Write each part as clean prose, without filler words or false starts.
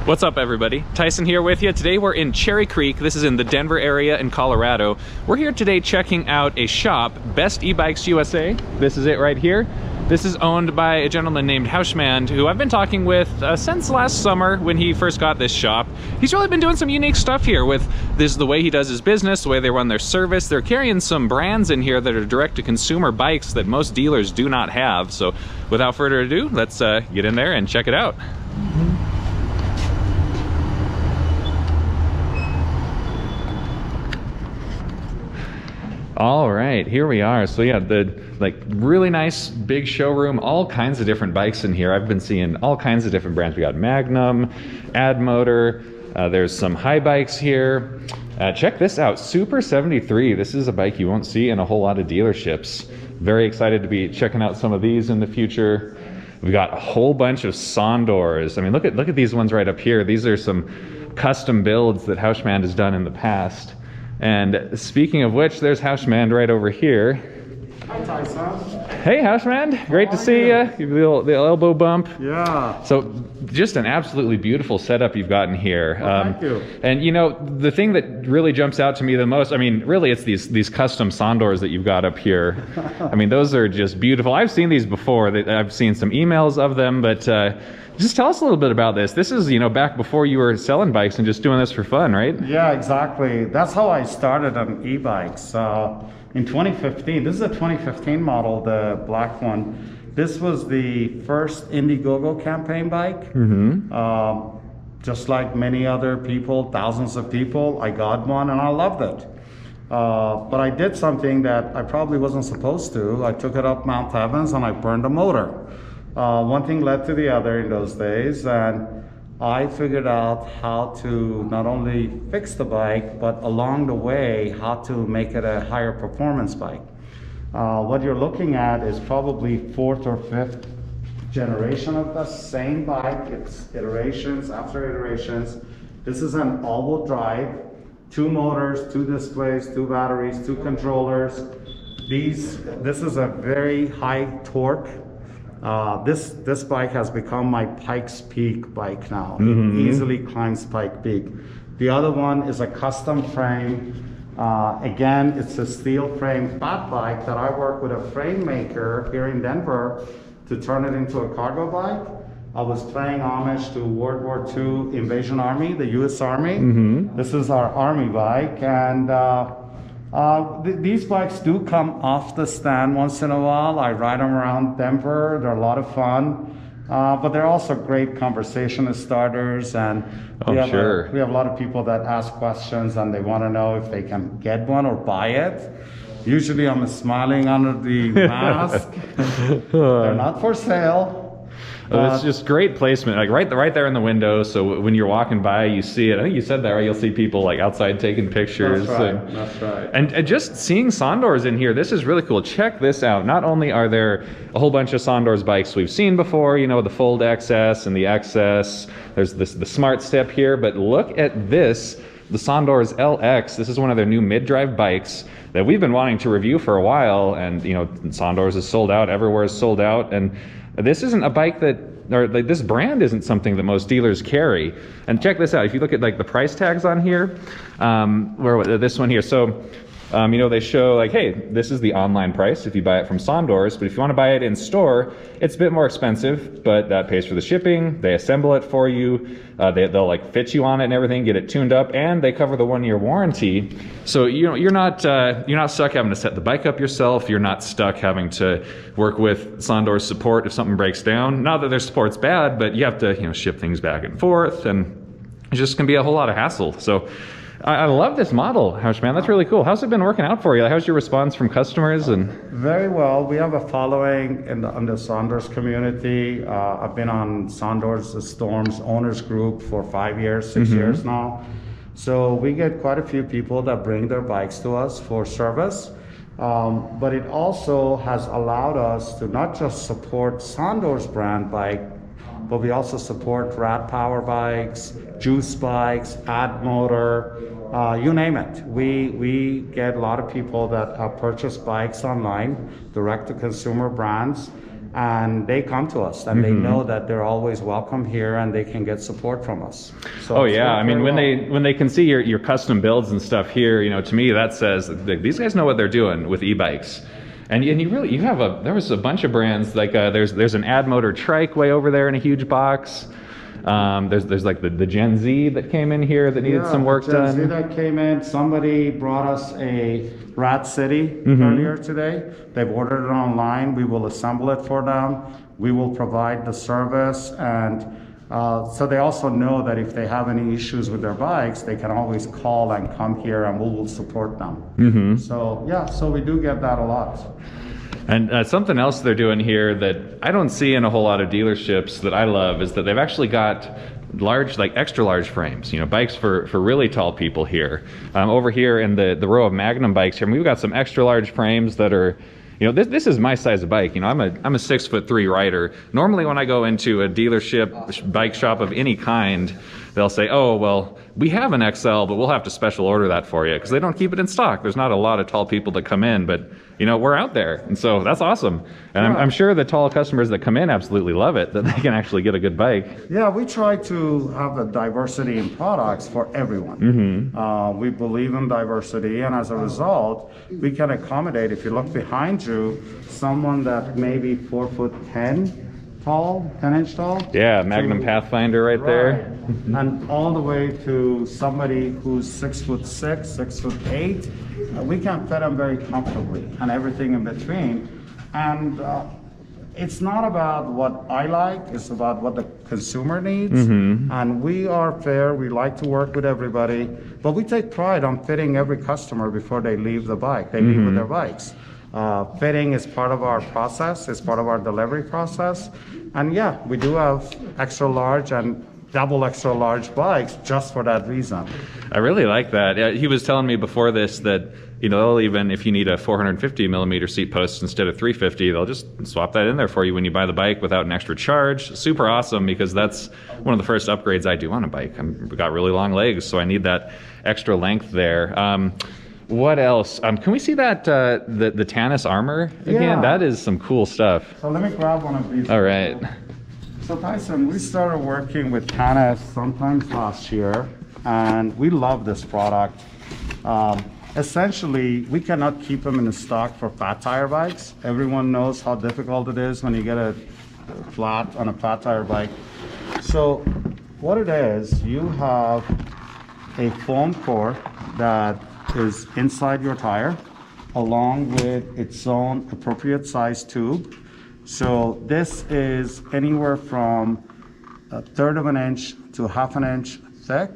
What's up, everybody? Tyson here with you. Today we're in Cherry Creek. This is in the Denver area in Colorado. We're here today checking out a shop, Best eBikes USA. This is it right here. This is owned by a gentleman named Houshmand, who I've been talking with since last summer when he first got this shop. He's really been doing some unique stuff here with the way he does his business, the way they run their service. They're carrying some brands in here that are direct-to-consumer bikes that most dealers do not have. So without further ado, let's get in there and check it out. All right, here we are. So yeah, the really nice big showroom, all kinds of different bikes in here. I've been seeing all kinds of different brands. We got Magnum, Ad Motor, there's some high bikes here. Check this out, Super 73. This is a bike you won't see in a whole lot of dealerships. Very excited to be checking out some of these in the future. We've got a whole bunch of SONDORs. I mean, look at these ones right up here. These are some custom builds that Houshmand has done in the past. And speaking of which, there's Houshmand right over here. Hi, Tyson. Hey, Houshmand. Great to see you. The elbow bump. Yeah. So just an absolutely beautiful setup you've gotten here. Thank you. And you know, the thing that really jumps out to me the most, I mean, really it's these custom SONDORs that you've got up here. I mean, those are just beautiful. I've seen these before. I've seen some emails of them, but just tell us a little bit about this. This is, you know, back before you were selling bikes and just doing this for fun, right? Yeah, exactly. That's how I started on e-bikes. In 2015, this is a 2015 model, the black one. This was the first Indiegogo campaign bike. Just like many other people, thousands of people, I got one and I loved it. But I did something that I probably wasn't supposed to. I took it up Mount Evans and I burned the motor. One thing led to the other in those days, and I figured out how to not only fix the bike, but along the way, how to make it a higher performance bike. What you're looking at is probably fourth or fifth generation of the same bike. It's iterations after iterations. This is an all-wheel drive, 2 motors, 2 displays, 2 batteries, 2 controllers. This is a very high torque. This bike has become my Pikes Peak bike now. It easily climbs Pike Peak. The other one is a custom frame. Again, it's a steel frame fat bike that I work with a frame maker here in Denver to turn it into a cargo bike. I was paying homage to World War II Invasion Army, the US Army. This is our Army bike, and these bikes do come off the stand once in a while. I ride them around Denver. They're a lot of fun, but they're also great conversation starters. And we have a lot of people that ask questions and they want to know if they can get one or buy it. Usually I'm smiling under the mask. They're not for sale. It's just great placement, like right there in the window. So when you're walking by, you see it. I think you said that, right? You'll see people like outside taking pictures. That's right. That's right. And just seeing SONDORs in here, this is really cool. Check this out. Not only are there a whole bunch of SONDORs bikes we've seen before, you know, the Fold XS and the XS. There's the Smart Step here, but look at this, the SONDORS LX. This is one of their new mid-drive bikes that we've been wanting to review for a while. And you know, SONDORS is sold out. Everywhere is sold out. And this isn't a bike this brand isn't something that most dealers carry. And check this out. If you look at like the price tags on here, this one here. So, you know, they show like, hey, this is the online price if you buy it from SONDORS, but if you want to buy it in store, it's a bit more expensive, but that pays for the shipping. They assemble it for you. They'll like fit you on it and everything, get it tuned up, and they cover the 1-year warranty. So you know, you're not stuck having to set the bike up yourself. You're not stuck having to work with SONDORS support if something breaks down. Not that their support's bad, but you have to, you know, ship things back and forth, and it just can be a whole lot of hassle. So I love this model, Houshmand. That's really cool. How's it been working out for you? How's your response from customers? And very well. We have a following in the SONDORS community. I've been on SONDORS Storms owners group for 5 years, 6 years now. So we get quite a few people that bring their bikes to us for service. But it also has allowed us to not just support SONDORS brand bike, but we also support Rad Power bikes, Juice bikes, Ad Motor, you name it. We get a lot of people that purchase bikes online, direct to consumer brands, and they come to us, and they know that they're always welcome here, and they can get support from us. So oh yeah, I mean, when they can see your custom builds and stuff here, you know, to me that says that these guys know what they're doing with e-bikes. And you have there was a bunch of brands, like there's an Ad Motor trike way over there in a huge box. There's like the Gen Z that came in here that needed some work done. Gen Z that came in. Somebody brought us a Rat City earlier today. They've ordered it online. We will assemble it for them. We will provide the service, and so they also know that if they have any issues with their bikes, they can always call and come here, and we will support them. So yeah, so we do get that a lot. And something else they're doing here that I don't see in a whole lot of dealerships that I love is that they've actually got large, like extra large frames, you know, bikes for really tall people here. Over here in the row of Magnum bikes here, we've got some extra large frames that are, you know, this is my size of bike. You know, I'm a 6'3" rider. Normally when I go into a dealership, bike shop of any kind, they'll say, oh, well, we have an XL, but we'll have to special order that for you, because they don't keep it in stock. There's not a lot of tall people that come in, but you know, we're out there, and so that's awesome. And I'm sure the tall customers that come in absolutely love it, that they can actually get a good bike. Yeah, we try to have a diversity in products for everyone. We believe in diversity, and as a result, we can accommodate, if you look behind you, someone that may be 4'10" tall, 10-inch tall. Yeah, Magnum Pathfinder right there. And all the way to somebody who's 6'6", 6'8". We can fit them very comfortably, and everything in between. And it's not about what I like, it's about what the consumer needs. And we are fair, we like to work with everybody, but we take pride on fitting every customer before they leave the bike, they leave with their bikes. Fitting is part of our process, it's part of our delivery process. And yeah, we do have extra large and double extra large bikes just for that reason. I really like that. Yeah, he was telling me before this that, you know, they'll even, if you need a 450 millimeter seat post instead of 350, they'll just swap that in there for you when you buy the bike without an extra charge. Super awesome, because that's one of the first upgrades I do on a bike. I've got really long legs, so I need that extra length there. What else? Can we see that the Tannus Armor again? Yeah. That is some cool stuff. So let me grab one of these. All right. So Tyson, we started working with Tannus sometime last year, and we love this product. Essentially, we cannot keep them in stock for fat tire bikes. Everyone knows how difficult it is when you get a flat on a fat tire bike. So what it is, you have a foam core that is inside your tire, along with its own appropriate size tube. So this is anywhere from 1/3 of an inch to 1/2 an inch thick.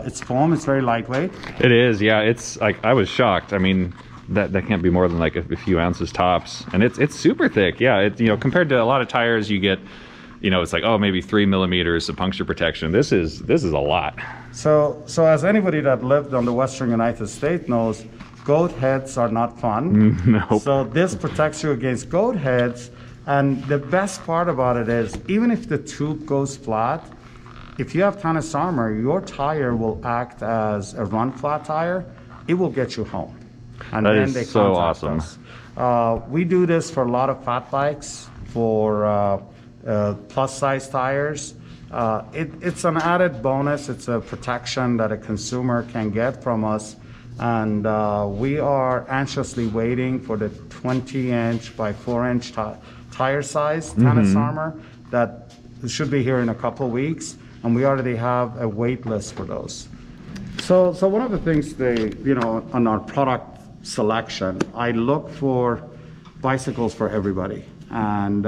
It's foam, it's very lightweight. It is, yeah. It's like, I was shocked. I mean, that can't be more than like a few ounces tops, and it's super thick. Yeah, it, you know, compared to a lot of tires you get, you know, it's like, oh, maybe 3 millimeters of puncture protection. This is a lot. So as anybody that lived on the Western United States knows, goat heads are not fun. Nope. So this protects you against goat heads, and the best part about it is, even if the tube goes flat, if you have Tannus Armor, your tire will act as a run flat tire. It will get you home. And that then is they so contact awesome. us. We do this for a lot of fat bikes, for plus size tires. It's an added bonus. It's a protection that a consumer can get from us. And we are anxiously waiting for the 20-inch by 4-inch tire size Tannus Armor that should be here in a couple weeks. And we already have a wait list for those. So one of the things on our product selection, I look for bicycles for everybody. And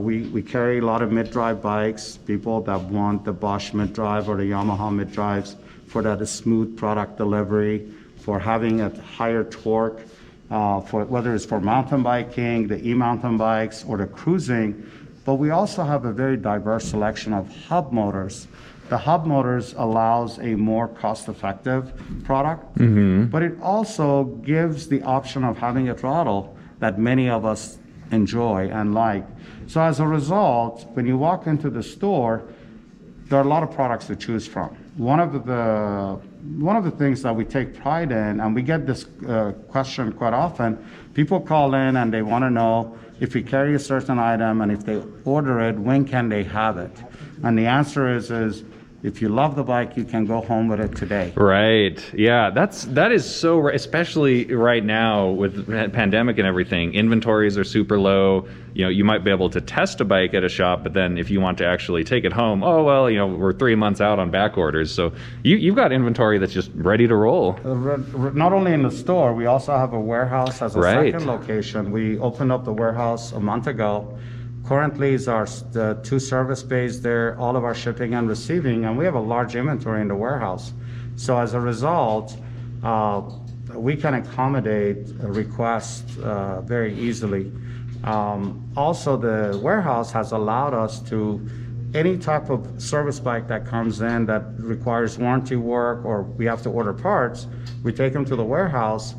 we carry a lot of mid-drive bikes, people that want the Bosch mid-drive or the Yamaha mid-drives for that smooth product delivery, for having a higher torque, for whether it's for mountain biking, the e-mountain bikes, or the cruising. But we also have a very diverse selection of hub motors. The hub motors allows a more cost-effective product, but it also gives the option of having a throttle that many of us enjoy and like. So as a result, when you walk into the store, there are a lot of products to choose from. One of the things that we take pride in, and we get this question quite often, people call in and they want to know, if we carry a certain item and if they order it, when can they have it? And the answer is if you love the bike, you can go home with it today. Right. Yeah, that is so right, especially right now with the pandemic and everything. Inventories are super low. You know, you might be able to test a bike at a shop, but then if you want to actually take it home, oh well, you know, we're 3 months out on back orders. So you've got inventory that's just ready to roll. Not only in the store, we also have a warehouse as a Right. second location. We opened up the warehouse a month ago. Currently is the 2 service bays there, all of our shipping and receiving, and we have a large inventory in the warehouse. So as a result, we can accommodate requests very easily. Also, the warehouse has allowed us to, any type of service bike that comes in that requires warranty work or we have to order parts, we take them to the warehouse.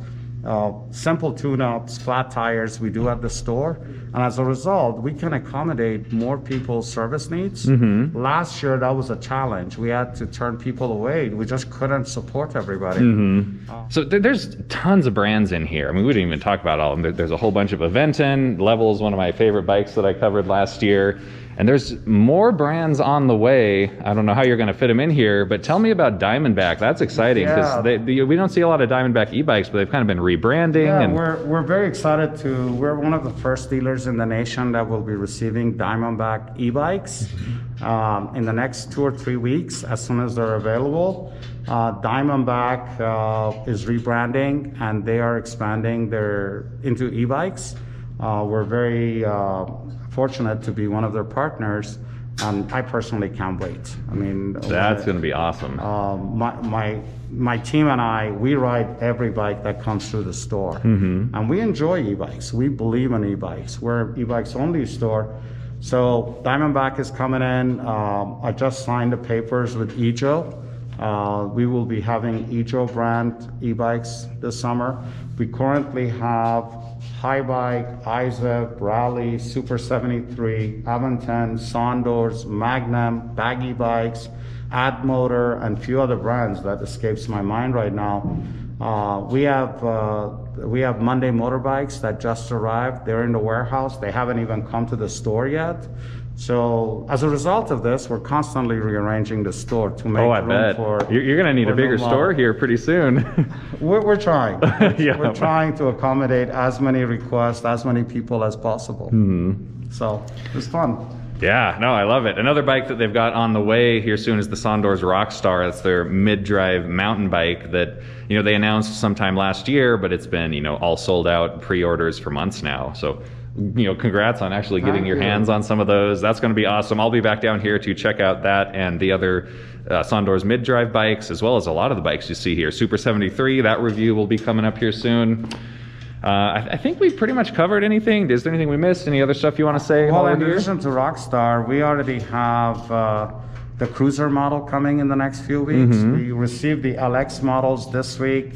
Simple tune-ups, flat tires, we do at the store. And as a result, we can accommodate more people's service needs. Last year, that was a challenge. We had to turn people away. We just couldn't support everybody. So there's tons of brands in here. I mean, we didn't even talk about all of them. There's a whole bunch of Aventon. Level is one of my favorite bikes that I covered last year. And there's more brands on the way. I don't know how you're going to fit them in here, but tell me about Diamondback. That's exciting because we don't see a lot of Diamondback e-bikes, but they've kind of been rebranding. Yeah, and we're very excited to, we're one of the first dealers in the nation that will be receiving Diamondback e-bikes in the next 2 or 3 weeks as soon as they're available. Diamondback is rebranding and they are expanding into e-bikes. We're very fortunate to be one of their partners, and I personally can't wait. I mean, that's going to be awesome. My team and I, we ride every bike that comes through the store, and we enjoy e-bikes. We believe in e-bikes. We're an e-bikes only store. So Diamondback is coming in. I just signed the papers with Ejo. We will be having Ejo brand e-bikes this summer. We currently have High Bike, IZEV, Rally, Super 73, Aventon, SONDORS, Magnum, Baggy Bikes, Ad Motor, and a few other brands that escapes my mind right now. We have Monday Motorbikes that just arrived. They're in the warehouse. They haven't even come to the store yet. So as a result of this, we're constantly rearranging the store to make room for. You're going to need a bigger store here pretty soon. We're trying. Yeah. We're trying to accommodate as many requests, as many people as possible. So it's fun. Yeah, no, I love it. Another bike that they've got on the way here soon is the SONDORS Rockstar. That's their mid-drive mountain bike that, you know, they announced sometime last year, but it's been, you know, all sold out pre-orders for months now. So, you know, congrats on actually getting your hands on some of those. That's going to be awesome. I'll be back down here to check out that and the other SONDORS mid-drive bikes, as well as a lot of the bikes you see here. Super 73, that review will be coming up here soon. I think we've pretty much covered anything. Is there anything we missed? Any other stuff you want to say? Well, in addition to Rockstar, we already have the Cruiser model coming in the next few weeks. We received the LX models this week.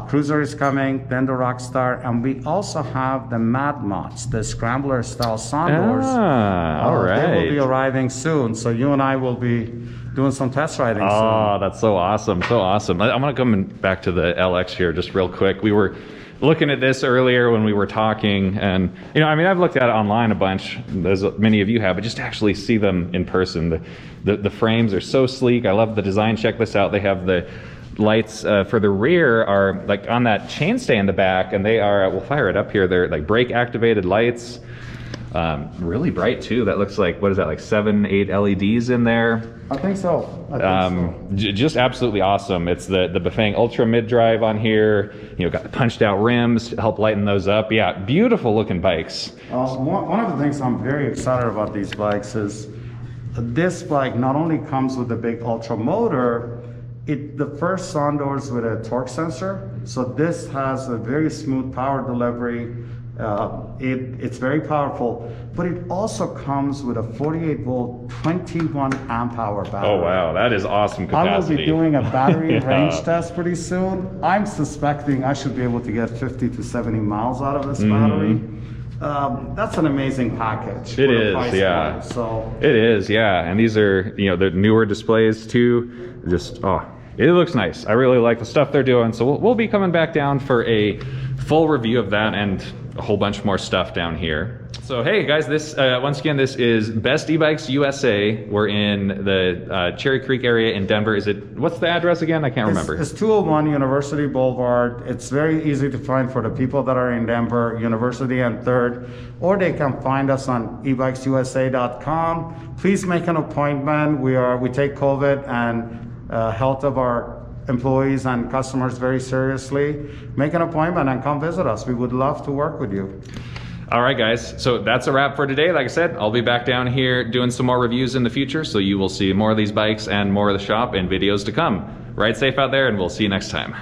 Cruiser is coming, then the Rockstar, and we also have the Mad Mods, the Scrambler style SONDORS. All right. They will be arriving soon, so you and I will be doing some test riding soon. Oh, that's so awesome, so awesome. I'm going to come back to the LX here just real quick. We were looking at this earlier when we were talking, and you know, I mean, I've looked at it online a bunch, as many of you have, but just to actually see them in person, the frames are so sleek. I love the design. Check this out. They have the lights for the rear are like on that chainstay in the back, and they are, we'll fire it up here, they're like brake activated lights, really bright too. That looks like, what is that, like 7-8 LEDs in there? I think so. Just absolutely awesome. It's the Bafang Ultra mid drive on here. You know, got the punched out rims to help lighten those up. Yeah, beautiful looking bikes. One of the things I'm very excited about these bikes is this bike not only comes with the big Ultra motor, the first SONDORS with a torque sensor. So this has a very smooth power delivery. It's very powerful, but it also comes with a 48 volt, 21 amp hour battery. Oh wow, that is awesome capacity. I will be doing a battery range test pretty soon. I'm suspecting I should be able to get 50 to 70 miles out of this battery. That's an amazing package. It is, yeah. So it is, yeah. And these are, you know, the newer displays too. Just, it looks nice. I really like the stuff they're doing. So we'll be coming back down for a full review of that, and a whole bunch more stuff down here. So hey guys, this once again, this is Best eBikes USA. We're in the Cherry Creek area in Denver. What's the address again? I can't remember. It's 201 University Boulevard. It's very easy to find for the people that are in Denver, University and 3rd, or they can find us on eBikesUSA.com. Please make an appointment. We take COVID and health of our employees and customers very seriously. Make an appointment and come visit us. We would love to work with you. All right, guys. So that's a wrap for today. Like I said, I'll be back down here doing some more reviews in the future, so you will see more of these bikes and more of the shop and videos to come. Ride safe out there, and we'll see you next time.